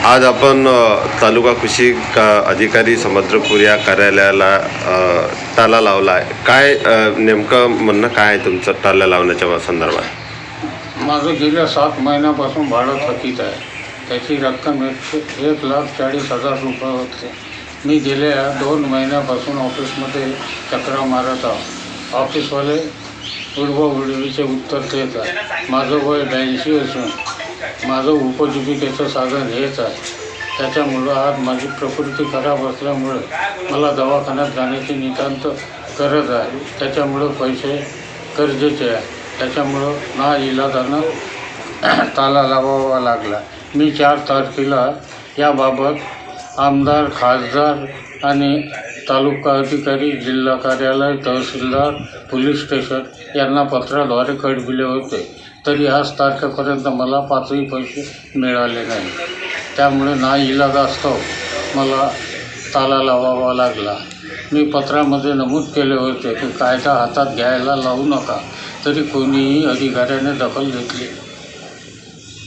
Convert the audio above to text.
आज आपण तालुका कृषी अधिकारी समुद्रपूर या कार्यालयाला ताला लावला आहे. काय नेमकं म्हणणं काय आहे तुमचं ताला लावण्याच्या संदर्भात? माझं गेल्या 7 महिन्यापासून भाडं थकीत आहे. त्याची रक्कम 1,40,000 रुपये होते. मी गेल्या 2 महिन्यापासून ऑफिसमध्ये चक्रा मारत आहो. ऑफिसवाले उडवाउडवीचे उत्तर देत आहे. माझं वय 82 असून माझं उपजीविकेचं साधन हेच आहे. त्याच्यामुळं आज माझी प्रकृती खराब असल्यामुळे मला दवाखान्यात जाण्याची नितांत गरज आहे. त्याच्यामुळं पैसे गरजेचे आहे. त्याच्यामुळं नाइलाजानं ताला लावावा लागला. मी 4 तारखेला याबाबत आमदार, खासदार आणि तालुका अधिकारी, जिल्हा कार्यालय, तहसीलदार, पोलीस स्टेशन यांना पत्राद्वारे कळविले होते. तरी आज तारखेपर्यंत मला 5ही पैसे मिळाले नाही. त्यामुळे नाइलाजास्तव मला ताला लावावा लागला. मी पत्रामध्ये नमूद केले होते की कायदा हातात घ्यायला लावू नका, तरी कोणीही अधिकाऱ्याने दखल घेतली